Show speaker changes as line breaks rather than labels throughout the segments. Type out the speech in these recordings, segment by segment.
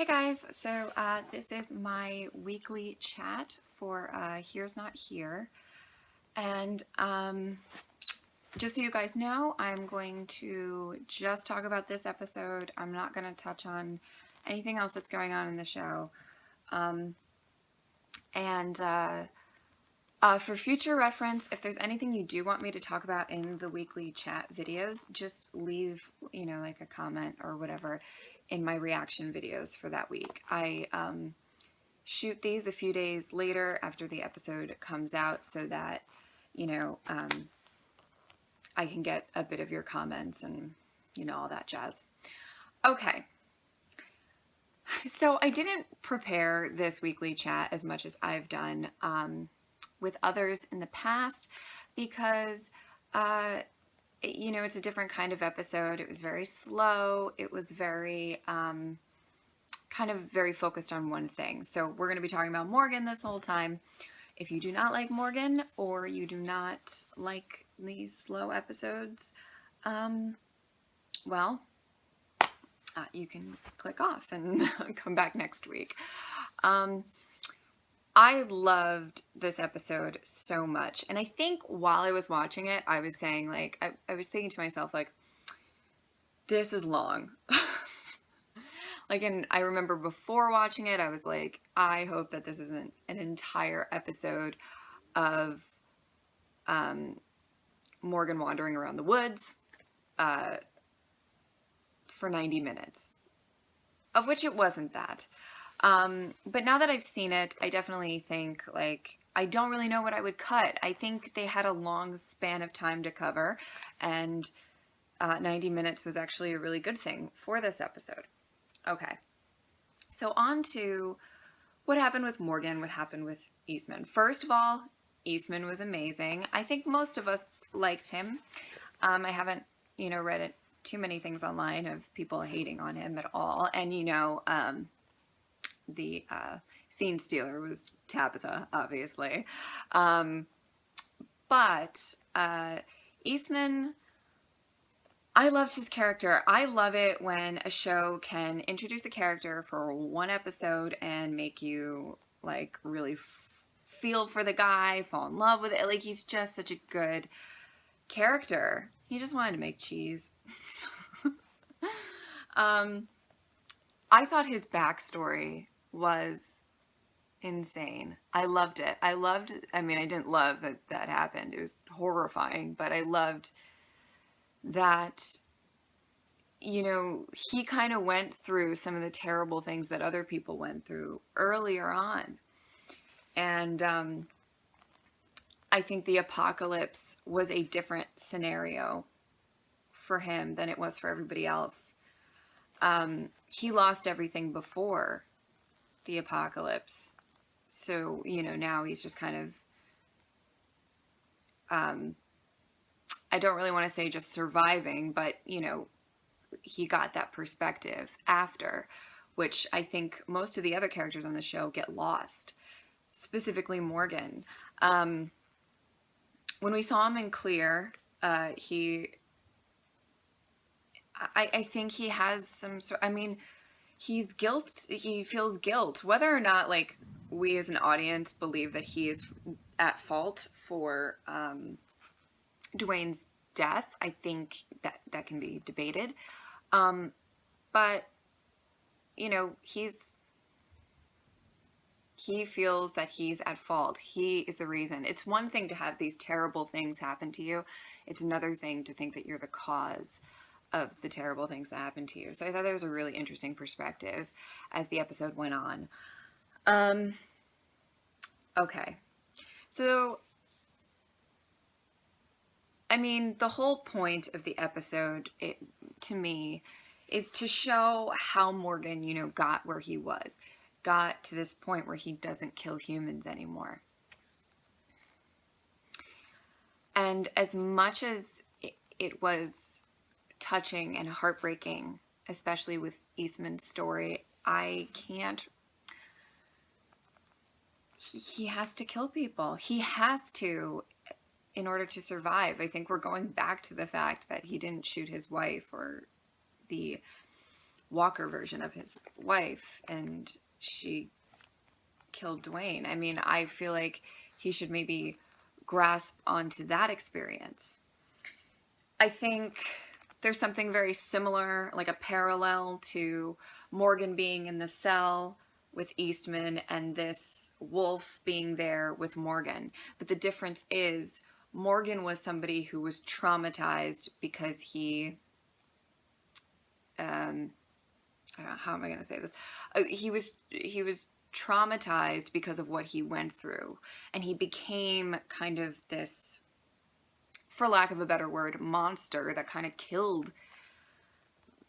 Hey guys, so this is my weekly chat for Here's Not Here. And just so you guys know, I'm going to just talk about this episode. I'm not going to touch on anything else that's going on in the show. And for future reference, if there's anything you do want me to talk about in the weekly chat videos, just leave, like a comment or whatever in my reaction videos for that week. I shoot these a few days later after the episode comes out so that, I can get a bit of your comments and, all that jazz. Okay. So I didn't prepare this weekly chat as much as I've done with others in the past because, it's a different kind of episode. It was very slow. It was very, kind of very focused on one thing. So we're going to be talking about Morgan this whole time. If you do not like Morgan or you do not like these slow episodes, you can click off and come back next week. I loved this episode so much. And I think while I was watching it, I was saying, I was thinking to myself, this is long. And I remember before watching it, I was like, I hope that this isn't an entire episode of Morgan wandering around the woods for 90 minutes, of which it wasn't that. But now that I've seen it, I definitely think, I don't really know what I would cut. I think they had a long span of time to cover, and 90 minutes was actually a really good thing for this episode. Okay, so on to what happened with Morgan, what happened with Eastman. First of all, Eastman was amazing. I think most of us liked him. I haven't, read too many things online of people hating on him at all. And, the scene stealer was Tabitha, obviously. But Eastman, I loved his character. I love it when a show can introduce a character for one episode and make you really feel for the guy, fall in love with it. He's just such a good character. He just wanted to make cheese. I thought his backstory was insane. I loved it. I didn't love that happened. It was horrifying, but I loved that, he kind of went through some of the terrible things that other people went through earlier on. And I think the apocalypse was a different scenario for him than it was for everybody else. He lost everything before the apocalypse. So, now he's just kind of, I don't really want to say just surviving, but, he got that perspective after, which I think most of the other characters on the show get lost, specifically Morgan. When we saw him in Clear, I think he has some sort, he feels guilt, whether or not we as an audience believe that he is at fault for Dwayne's death. I think that can be debated. But he feels that he's at fault. He is the reason. It's one thing to have these terrible things happen to you. It's another thing to think that you're the cause of the terrible things that happen to you. So I thought that was a really interesting perspective as the episode went on. Okay. So, the whole point of the episode, to me, is to show how Morgan, got where he was. Got to this point where he doesn't kill humans anymore. And as much as it was touching and heartbreaking, especially with Eastman's story, he has to kill people. He has to, in order to survive. I think we're going back to the fact that he didn't shoot his wife or the Walker version of his wife, and she killed Dwayne. I mean, I feel like he should maybe grasp onto that experience. I think there's something very similar, like a parallel to Morgan being in the cell with Eastman and this wolf being there with Morgan. But the difference is Morgan was somebody who was traumatized because he, I don't know, how am I going to say this? He was traumatized because of what he went through, and he became kind of this, for lack of a better word, monster that kind of killed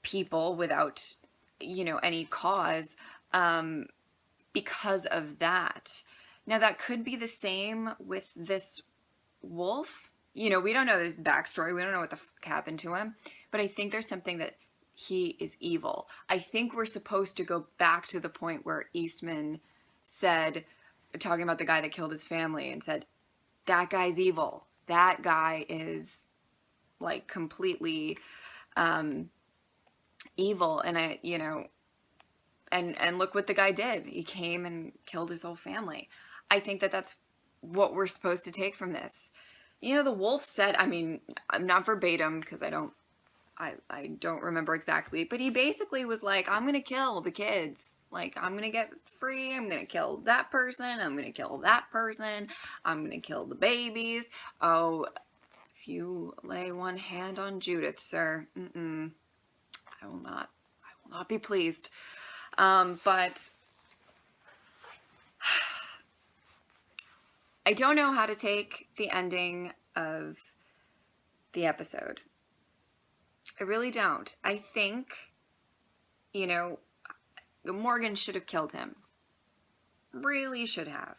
people without, you know, any cause, because of that. Now, that could be the same with this wolf. You know, we don't know his backstory. We don't know what the fuck happened to him. But I think there's something that he is evil. I think we're supposed to go back to the point where Eastman said, talking about the guy that killed his family, and said, that guy's evil. That guy is like completely evil. And I, you know, and look what the guy did. He came and killed his whole family. I think that that's what we're supposed to take from this. You know, the wolf said, I mean, I'm not verbatim because I don't remember exactly, but he basically was like, I'm going to kill the kids. Like, I'm going to get free. I'm going to kill that person. I'm going to kill that person. I'm going to kill the babies. Oh, if you lay one hand on Judith, sir, I will not be pleased. But I don't know how to take the ending of the episode. I really don't. I think, you know, Morgan should have killed him. Really should have.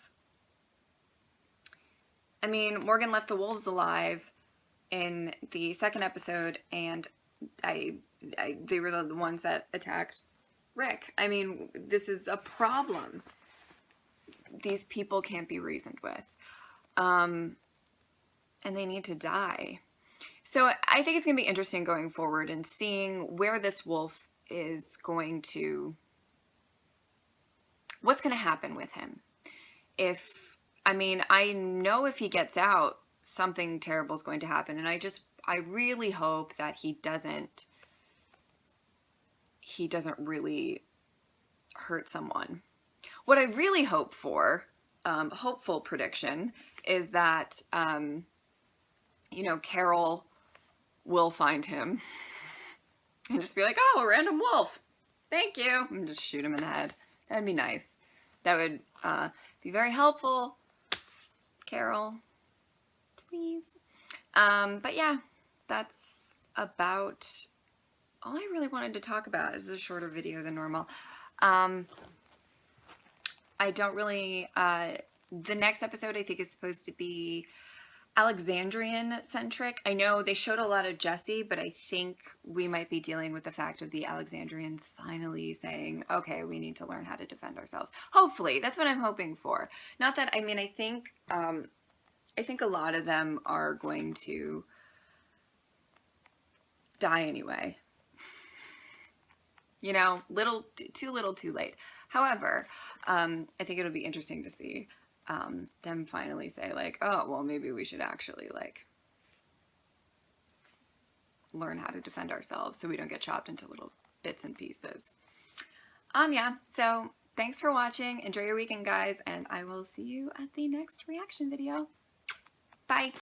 I mean, Morgan left the wolves alive in the second episode, and they were the ones that attacked Rick. I mean, this is a problem. These people can't be reasoned with. And they need to die. So I think it's going to be interesting going forward and seeing where this wolf is going to, what's going to happen with him. I know if he gets out, something terrible is going to happen. And I really hope that he doesn't really hurt someone. What I really hope for, hopeful prediction, is that, you know, Carol will find him and just be like, oh, a random wolf. Thank you. And just shoot him in the head. That'd be nice. That would be very helpful. Carol, please. But yeah, that's about all I really wanted to talk about. This is a shorter video than normal. I don't really, the next episode I think is supposed to be Alexandrian centric. I know they showed a lot of Jesse, but I think we might be dealing with the fact of the Alexandrians finally saying, okay, we need to learn how to defend ourselves. Hopefully, that's what I'm hoping for. Not that, I mean, I think a lot of them are going to die anyway. You know, too little, too late. However, I think it'll be interesting to see them finally say, like, oh, well, maybe we should actually, like, learn how to defend ourselves so we don't get chopped into little bits and pieces. Yeah, so thanks for watching. Enjoy your weekend, guys, and I will see you at the next reaction video. Bye.